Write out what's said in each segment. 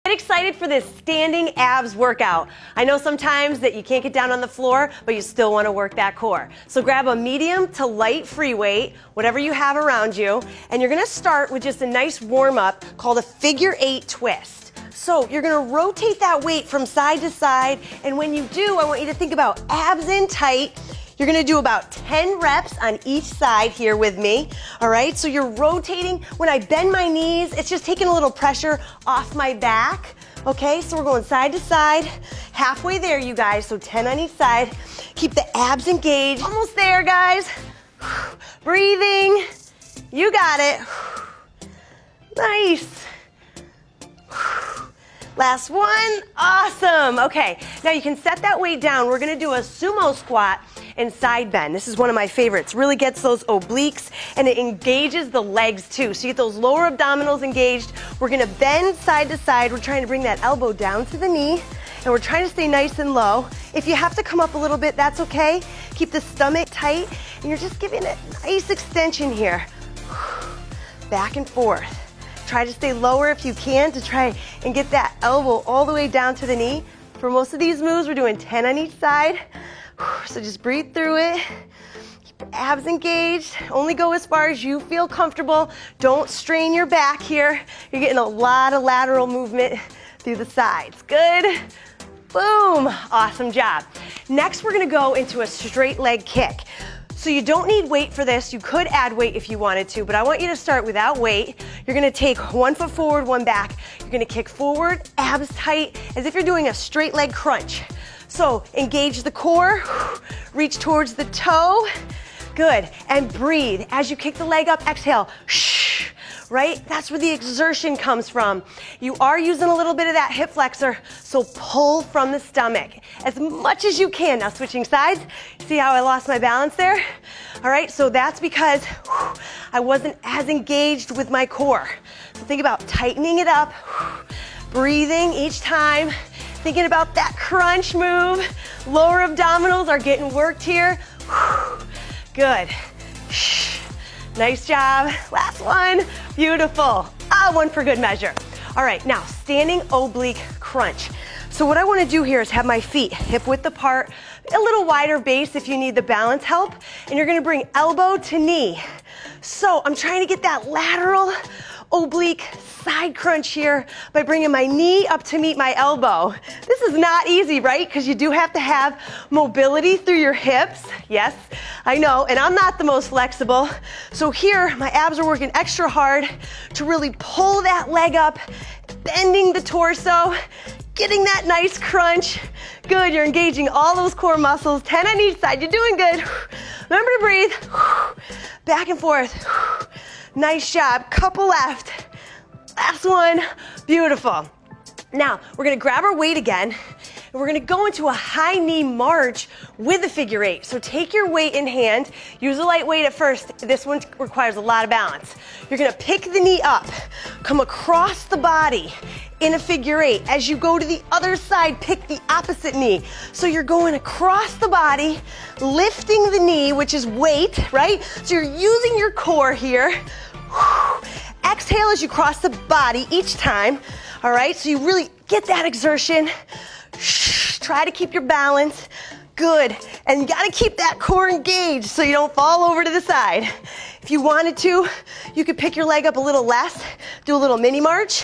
Get excited for this standing abs workout. I know sometimes that you can't get down on the floor, but you still want to work that core. So grab a medium to light free weight, whatever you have around you, and you're going to start with just a nice warm-up called a figure 8 twist. So you're going to rotate that weight from side to side, and when you do, I want you to think about abs in tight. You're gonna do about 10 reps on each side here with me, all right? So you're rotating. When I bend my knees, it's just taking a little pressure off my back, okay? So we're going side to side, halfway there, you guys, so 10 on each side. Keep the abs engaged. Almost there, guys. Breathing. You got it. Nice. Last one. Awesome. Okay, now you can set that weight down. We're gonna do a sumo squat and side bend. This is one of my favorites. Really gets those obliques and it engages the legs too. So you get those lower abdominals engaged. We're gonna bend side to side. We're trying to bring that elbow down to the knee and we're trying to stay nice and low. If you have to come up a little bit, that's okay. Keep the stomach tight and you're just giving it nice extension here. Back and forth. Try to stay lower if you can to try and get that elbow all the way down to the knee. For most of these moves, we're doing 10 on each side. So just breathe through it. Keep your abs engaged. Only go as far as you feel comfortable. Don't strain your back here. You're getting a lot of lateral movement through the sides. Good. Boom. Awesome job. Next, we're gonna go into a straight leg kick. So you don't need weight for this. You could add weight if you wanted to, but I want you to start without weight. You're gonna take one foot forward, one back. You're gonna kick forward, abs tight, as if you're doing a straight leg crunch. So engage the core, reach towards the toe. Good, and breathe. As you kick the leg up, exhale. Right? That's where the exertion comes from. You are using a little bit of that hip flexor, so pull from the stomach as much as you can. Now switching sides. See how I lost my balance there? All right, so that's because I wasn't as engaged with my core. So think about tightening it up, breathing each time, thinking about that crunch move. Lower abdominals are getting worked here. Good. Nice job. Last one. Beautiful. One for good measure. All right, now standing oblique crunch. So what I want to do here is have my feet hip width apart, a little wider base if you need the balance help, and you're going to bring elbow to knee. So I'm trying to get that lateral oblique side crunch here by bringing my knee up to meet my elbow. This is not easy, right? Because you do have to have mobility through your hips. Yes, I know, and I'm not the most flexible. So here, my abs are working extra hard to really pull that leg up, bending the torso, getting that nice crunch. Good, you're engaging all those core muscles, 10 on each side. You're doing good. Remember to breathe. Back and forth. Nice job. Couple left. Last one. Beautiful. Now, we're gonna grab our weight again, and we're gonna go into a high knee march with a figure 8. So take your weight in hand, use a light weight at first. This one requires a lot of balance. You're gonna pick the knee up, come across the body in a figure 8. As you go to the other side, pick the opposite knee. So you're going across the body, lifting the knee, which is weight, right? So you're using your core here. Exhale as you cross the body each time. All right, so you really get that exertion. Try to keep your balance. Good, and you gotta keep that core engaged so you don't fall over to the side. If you wanted to, you could pick your leg up a little less, do a little mini march.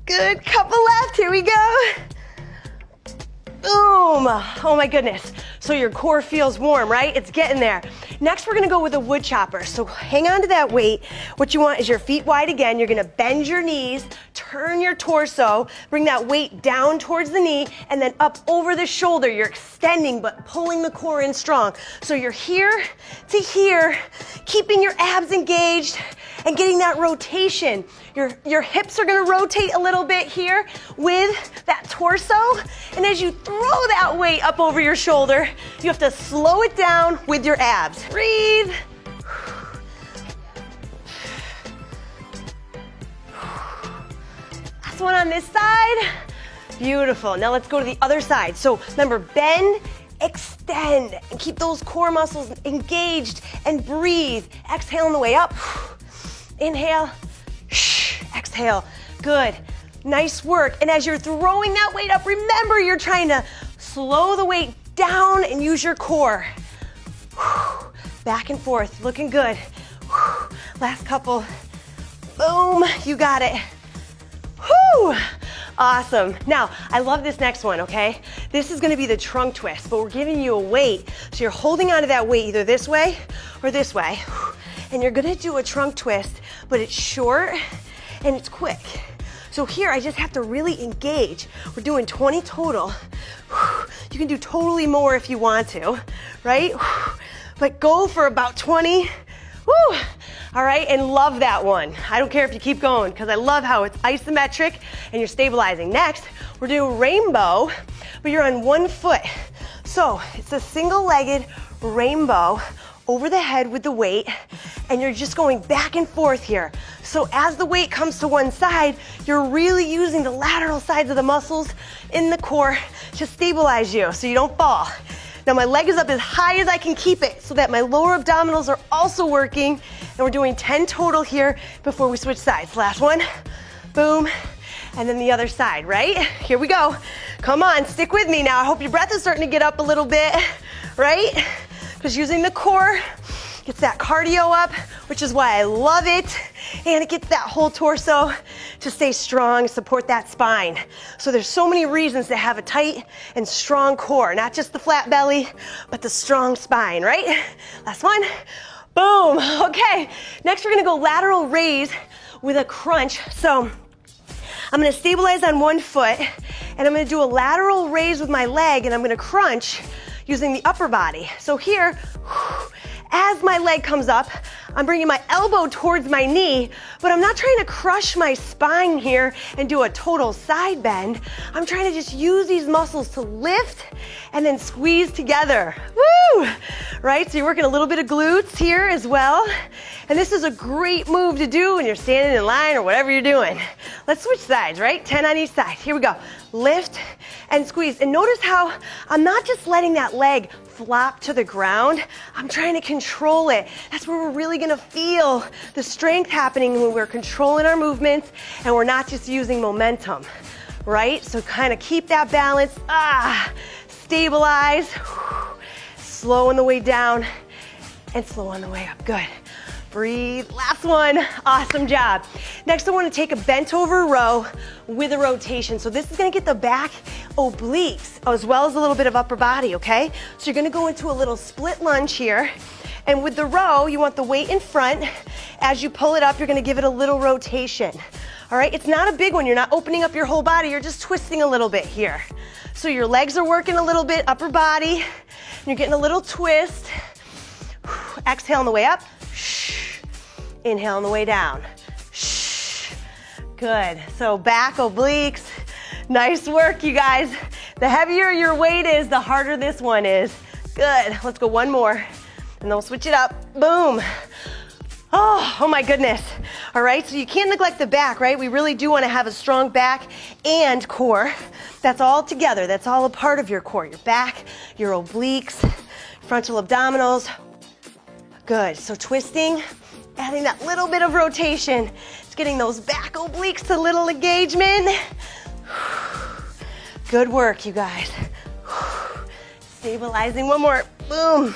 Good, couple left, here we go. Boom, oh my goodness. So your core feels warm, right? It's getting there. Next, we're gonna go with a wood chopper. So hang on to that weight. What you want is your feet wide again. You're gonna bend your knees, turn your torso, bring that weight down towards the knee, and then up over the shoulder. You're extending, but pulling the core in strong. So you're here to here, keeping your abs engaged and getting that rotation. Your hips are gonna rotate a little bit here with that torso. And as you throw that weight up over your shoulder, you have to slow it down with your abs. Breathe. Last one on this side. Beautiful. Now let's go to the other side. So remember, bend, extend. extend and keep those core muscles engaged and breathe. Exhale on the way up. Inhale, exhale. Good. Nice work. And as you're throwing that weight up, remember you're trying to slow the weight down and use your core. Back and forth, looking good. Last couple. Boom, you got it. Whew. Awesome. Now, I love this next one, okay? This is gonna be the trunk twist, but we're giving you a weight. So you're holding onto that weight either this way or this way. And you're gonna do a trunk twist, but it's short and it's quick. So here, I just have to really engage. We're doing 20 total. You can do totally more if you want to, right? But go for about 20. Woo! All right, and love that one. I don't care if you keep going because I love how it's isometric and you're stabilizing. Next, we're doing rainbow, but you're on one foot. So it's a single-legged rainbow over the head with the weight, and you're just going back and forth here. So as the weight comes to one side, you're really using the lateral sides of the muscles in the core to stabilize you so you don't fall. Now my leg is up as high as I can keep it so that my lower abdominals are also working, and we're doing 10 total here before we switch sides. Last one, boom, and then the other side, right? Here we go. Come on, stick with me now. I hope your breath is starting to get up a little bit, right? Because using the core gets that cardio up, which is why I love it, and it gets that whole torso to stay strong, support that spine. So there's so many reasons to have a tight and strong core, not just the flat belly, but the strong spine, right? Last one, boom. Okay, next we're gonna go lateral raise with a crunch. So I'm gonna stabilize on one foot, and I'm gonna do a lateral raise with my leg, and I'm gonna crunch using the upper body. So here, as my leg comes up, I'm bringing my elbow towards my knee, but I'm not trying to crush my spine here and do a total side bend. I'm trying to just use these muscles to lift and then squeeze together. Woo! Right? So you're working a little bit of glutes here as well. And this is a great move to do when you're standing in line or whatever you're doing. Let's switch sides, right? 10 on each side. Here we go. Lift and squeeze. And notice how I'm not just letting that leg flop to the ground. I'm trying to control it. That's where we're really gonna feel the strength happening when we're controlling our movements and we're not just using momentum, right? So kind of keep that balance. Stabilize. Slow on the way down and slow on the way up. Good. Breathe. Last one. Awesome job. Next, I want to take a bent over row with a rotation. So this is going to get the back obliques as well as a little bit of upper body, okay? So you're going to go into a little split lunge here. And with the row, you want the weight in front. As you pull it up, you're going to give it a little rotation. All right? It's not a big one. You're not opening up your whole body. You're just twisting a little bit here. So your legs are working a little bit, upper body. And you're getting a little twist. Exhale on the way up. Inhale on the way down. Good. So back obliques. Nice work, you guys. The heavier your weight is, the harder this one is. Good. Let's go one more. And then we'll switch it up. Boom. Oh my goodness. All right, so you can't neglect the back, right? We really do want to have a strong back and core. That's all together. That's all a part of your core. Your back, your obliques, frontal abdominals. Good. So twisting, adding that little bit of rotation. It's getting those back obliques to little engagement. Good work, you guys. Stabilizing, one more. Boom.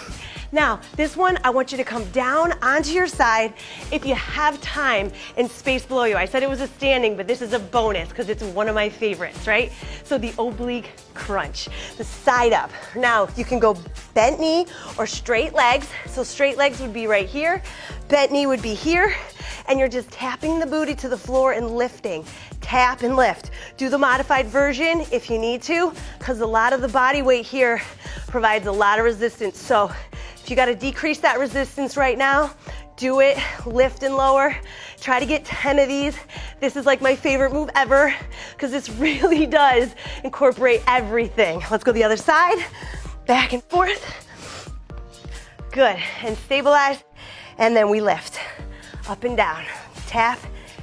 Now, this one, I want you to come down onto your side if you have time and space below you. I said it was a standing, but this is a bonus because it's one of my favorites, right? So the oblique crunch, the side up. Now, you can go bent knee or straight legs. So straight legs would be right here. Bent knee would be here. And you're just tapping the booty to the floor and lifting. Tap and lift. Do the modified version if you need to, because a lot of the body weight here provides a lot of resistance. So if you got to decrease that resistance right now, do it, lift and lower. Try to get 10 of these. This is like my favorite move ever because this really does incorporate everything. Let's go the other side, back and forth. Good, and stabilize, and then we lift. Up and down, tap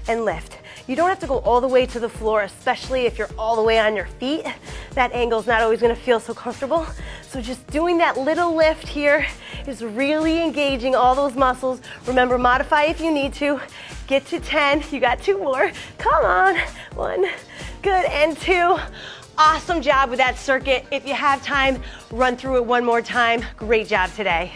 and lift. You don't have to go all the way to the floor, especially if you're all the way on your feet. That angle's not always gonna feel so comfortable. So just doing that little lift here is really engaging all those muscles. Remember, modify if you need to. Get to 10. You got 2 more. Come on. 1, good, and 2. Awesome job with that circuit. If you have time, run through it one more time. Great job today.